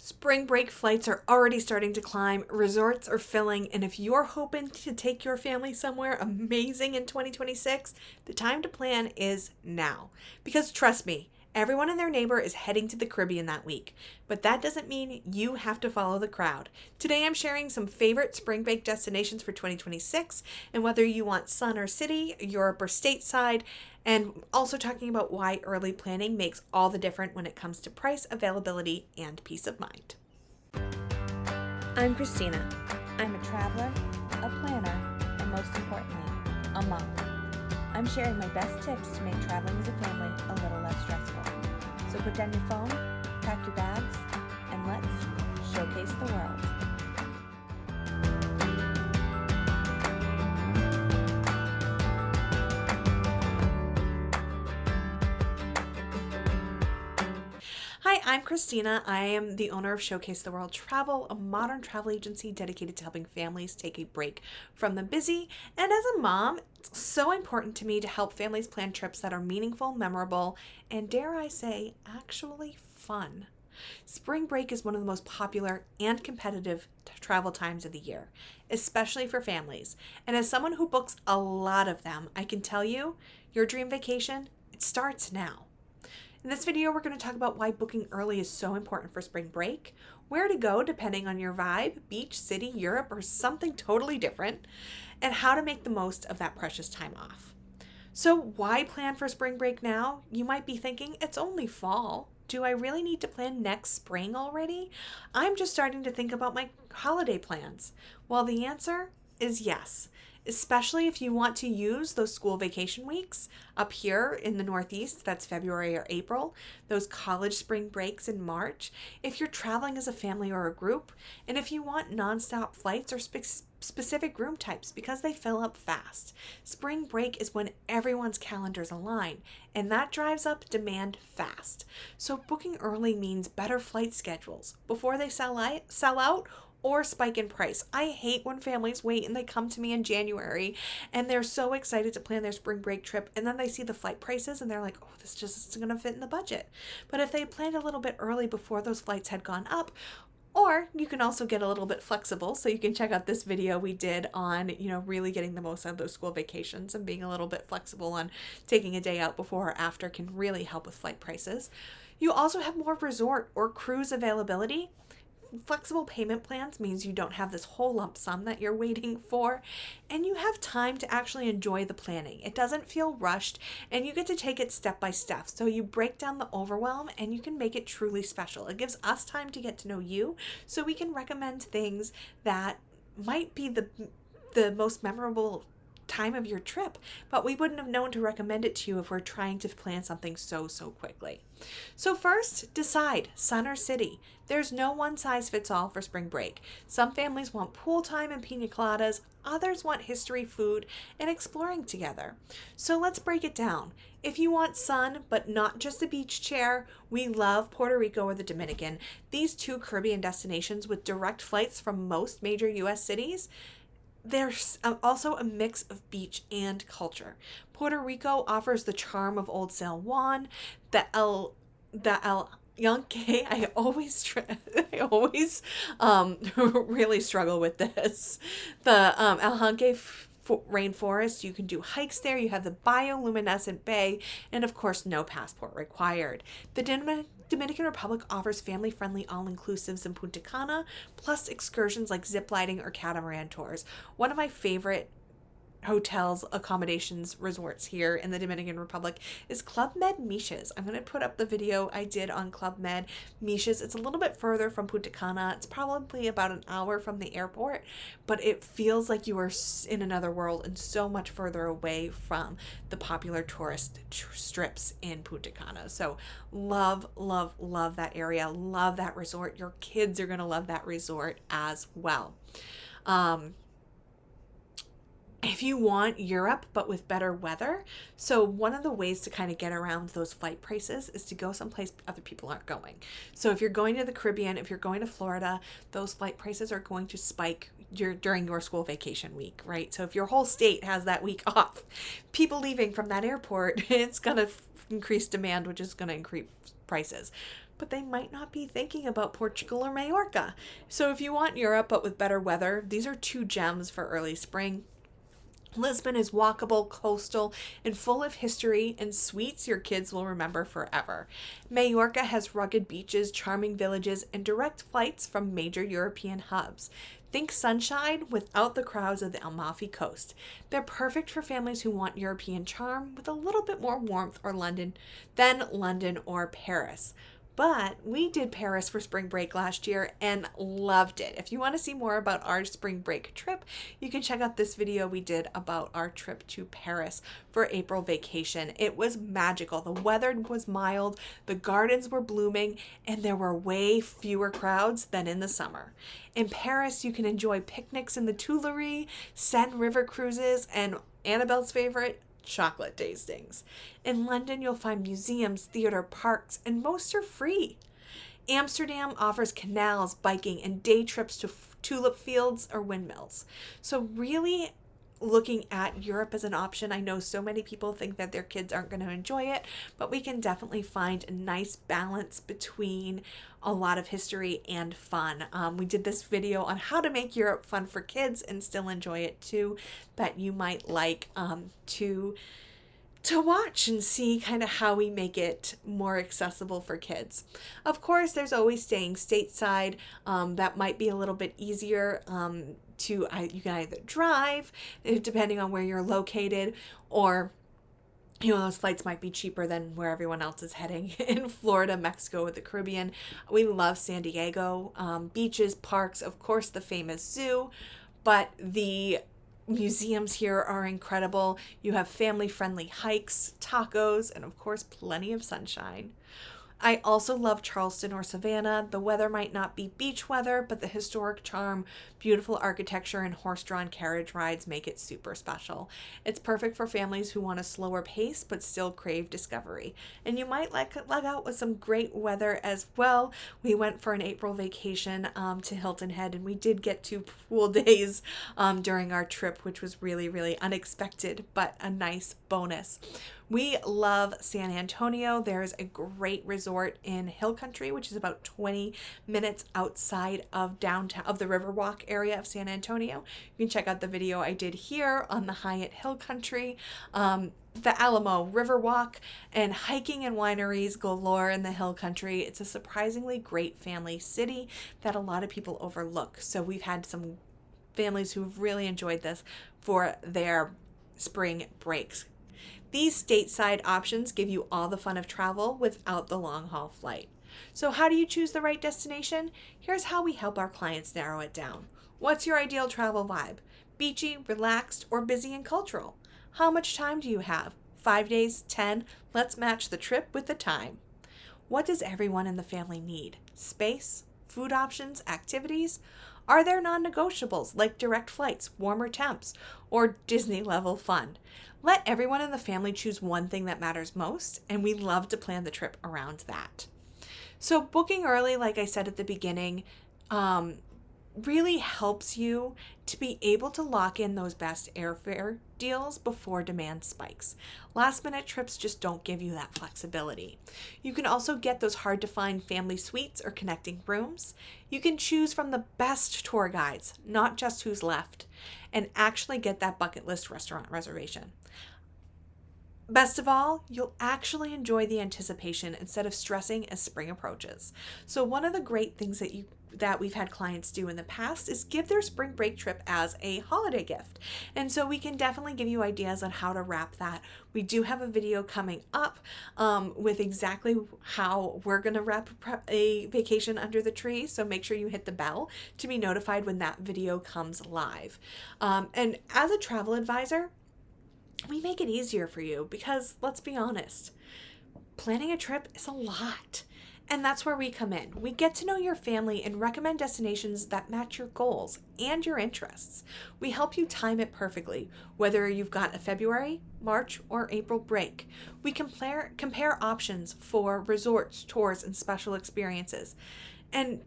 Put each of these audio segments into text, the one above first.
Spring break flights are already starting to climb, resorts are filling, and if you're hoping to take your family somewhere amazing in 2026, the time to plan is now. Because trust me, everyone and their neighbor is heading to the Caribbean that week, but that doesn't mean you have to follow the crowd. Today I'm sharing some favorite spring break destinations for 2026, and whether you want sun or city, Europe or stateside, and also talking about why early planning makes all the difference when it comes to price, availability, and peace of mind. I'm Christina. I'm a traveler, a planner, and most importantly, a mom. I'm sharing my best tips to make traveling as a family a little less stressful. So put down your phone, pack your bags, and let's showcase the world. Hi, I'm Christina. I am the owner of Showcase the World Travel, a modern travel agency dedicated to helping families take a break from the busy. And as a mom, it's so important to me to help families plan trips that are meaningful, memorable, and dare I say, actually fun. Spring break is one of the most popular and competitive travel times of the year, especially for families. And as someone who books a lot of them, I can tell you, your dream vacation, it starts now. In this video, we're going to talk about why booking early is so important for spring break, where to go depending on your vibe, beach, city, Europe, or something totally different, and how to make the most of that precious time off. So why plan for spring break now? You might be thinking, it's only fall. Do I really need to plan next spring already? I'm just starting to think about my holiday plans. Well, the answer is yes. Especially if you want to use those school vacation weeks up here in the Northeast, that's February or April, those college spring breaks in March, if you're traveling as a family or a group, and if you want nonstop flights or specific room types because they fill up fast. Spring break is when everyone's calendars align, and that drives up demand fast. So booking early means better flight schedules before they sell out or spike in price. I hate when families wait and they come to me in January and they're so excited to plan their spring break trip and then they see the flight prices and they're like, oh, this just isn't going to fit in the budget. But if they planned a little bit early before those flights had gone up, or you can also get a little bit flexible. So you can check out this video we did on, really getting the most out of those school vacations and being a little bit flexible on taking a day out before or after can really help with flight prices. You also have more resort or cruise availability. Flexible payment plans means you don't have this whole lump sum that you're waiting for, and you have time to actually enjoy the planning. It doesn't feel rushed, and you get to take it step by step. So you break down the overwhelm and you can make it truly special. It gives us time to get to know you so we can recommend things that might be the most memorable time of your trip, but we wouldn't have known to recommend it to you if we're trying to plan something so quickly. So first, decide sun or city. There's no one size fits all for spring break. Some families want pool time and pina coladas, others want history, food, and exploring together. So let's break it down. If you want sun, but not just a beach chair, we love Puerto Rico or the Dominican. These two Caribbean destinations with direct flights from most major U.S. cities. There's also a mix of beach and culture. Puerto Rico offers the charm of Old San Juan, the El Yunque. I always really struggle with this. The El Yunque rainforest. You can do hikes there. You have the bioluminescent bay, and of course, no passport required. The Dominican Republic offers family-friendly all-inclusives in Punta Cana, plus excursions like zip lining or catamaran tours. One of my favorite hotels, accommodations, resorts here in the Dominican Republic is Club Med Miches. I'm going to put up the video I did on Club Med Miches. It's a little bit further from Punta Cana. It's probably about an hour from the airport, but it feels like you are in another world and so much further away from the popular tourist strips in Punta Cana. So love that area. Love that resort. Your kids are going to love that resort as well. If you want Europe, but with better weather, so one of the ways to kind of get around those flight prices is to go someplace other people aren't going. So if you're going to the Caribbean, if you're going to Florida, those flight prices are going to spike during your school vacation week, right? So if your whole state has that week off, people leaving from that airport, it's going to increase demand, which is going to increase prices. but they might not be thinking about Portugal or Majorca. So if you want Europe but with better weather, these are two gems for early spring. Lisbon is walkable, coastal, and full of history and sweets your kids will remember forever. Majorca has rugged beaches, charming villages, and direct flights from major European hubs. Think sunshine without the crowds of the Amalfi Coast. They're perfect for families who want European charm with a little bit more warmth than London or Paris. But we did Paris for spring break last year and loved it. If you want to see more about our spring break trip, you can check out this video we did about our trip to Paris for April vacation. It was magical. The weather was mild, the gardens were blooming, and there were way fewer crowds than in the summer. In Paris, you can enjoy picnics in the Tuileries, Seine River cruises, and Annabelle's favorite, chocolate tastings. In London, you'll find museums, theater, parks, and most are free. Amsterdam offers canals, biking, and day trips to tulip fields or windmills. So really looking at Europe as an option. I know so many people think that their kids aren't going to enjoy it, but we can definitely find a nice balance between a lot of history and fun. We did this video on how to make Europe fun for kids and still enjoy it too, that you might like to watch and see kind of how we make it more accessible for kids. Of course, there's always staying stateside. That might be a little bit easier you can either drive, depending on where you're located, or those flights might be cheaper than where everyone else is heading in Florida, Mexico, or the Caribbean. We love San Diego, beaches, parks, of course, the famous zoo, but the museums here are incredible. You have family-friendly hikes, tacos, and of course, plenty of sunshine. I also love Charleston or Savannah. The weather might not be beach weather, but the historic charm, beautiful architecture, and horse-drawn carriage rides make it super special. It's perfect for families who want a slower pace but still crave discovery. And you might leg out with some great weather as well. We went for an April vacation to Hilton Head, and we did get 2 pool days during our trip, which was really, really unexpected, but a nice bonus. We love San Antonio. There's a great resort in Hill Country, which is about 20 minutes outside of downtown, of the Riverwalk area of San Antonio. You can check out the video I did here on the Hyatt Hill Country. The Alamo Riverwalk, and hiking and wineries galore in the Hill Country. It's a surprisingly great family city that a lot of people overlook. So we've had some families who've really enjoyed this for their spring breaks. These stateside options give you all the fun of travel without the long haul flight. So how do you choose the right destination? Here's how we help our clients narrow it down. What's your ideal travel vibe? Beachy, relaxed, or busy and cultural? How much time do you have? 5 days, 10? Let's match the trip with the time. What does everyone in the family need? Space, food options, activities? Are there non-negotiables like direct flights, warmer temps, or Disney-level fun? Let everyone in the family choose one thing that matters most, and we love to plan the trip around that. So booking early, like I said at the beginning, really helps you to be able to lock in those best airfare deals before demand spikes. Last minute trips just don't give you that flexibility. You can also get those hard to find family suites or connecting rooms. You can choose from the best tour guides, not just who's left, and actually get that bucket list restaurant reservation. Best of all, you'll actually enjoy the anticipation instead of stressing as spring approaches. So one of the great things that we've had clients do in the past is give their spring break trip as a holiday gift. And so we can definitely give you ideas on how to wrap that. We do have a video coming up with exactly how we're going to wrap a vacation under the tree. So make sure you hit the bell to be notified when that video comes live. And as a travel advisor, we make it easier for you because, let's be honest, planning a trip is a lot. And that's where we come in. We get to know your family and recommend destinations that match your goals and your interests. We help you time it perfectly, whether you've got a February, March, or April break. We compare options for resorts, tours, and special experiences. And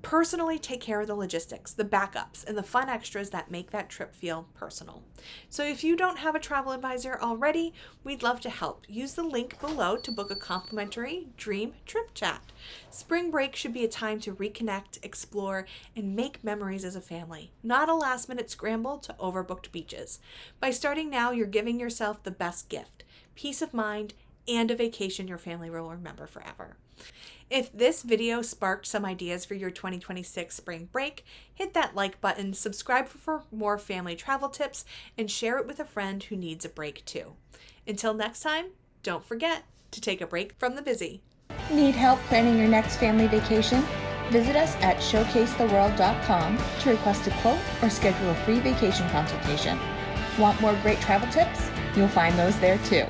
personally take care of the logistics, the backups, and the fun extras that make that trip feel personal. So if you don't have a travel advisor already, we'd love to help. Use the link below to book a complimentary dream trip chat. Spring break should be a time to reconnect, explore, and make memories as a family, not a last-minute scramble to overbooked beaches. By starting now, you're giving yourself the best gift, peace of mind, and a vacation your family will remember forever. If this video sparked some ideas for your 2026 spring break, hit that like button, subscribe for more family travel tips, and share it with a friend who needs a break too. Until next time, don't forget to take a break from the busy. Need help planning your next family vacation? Visit us at showcasetheworld.com to request a quote or schedule a free vacation consultation. Want more great travel tips? You'll find those there too.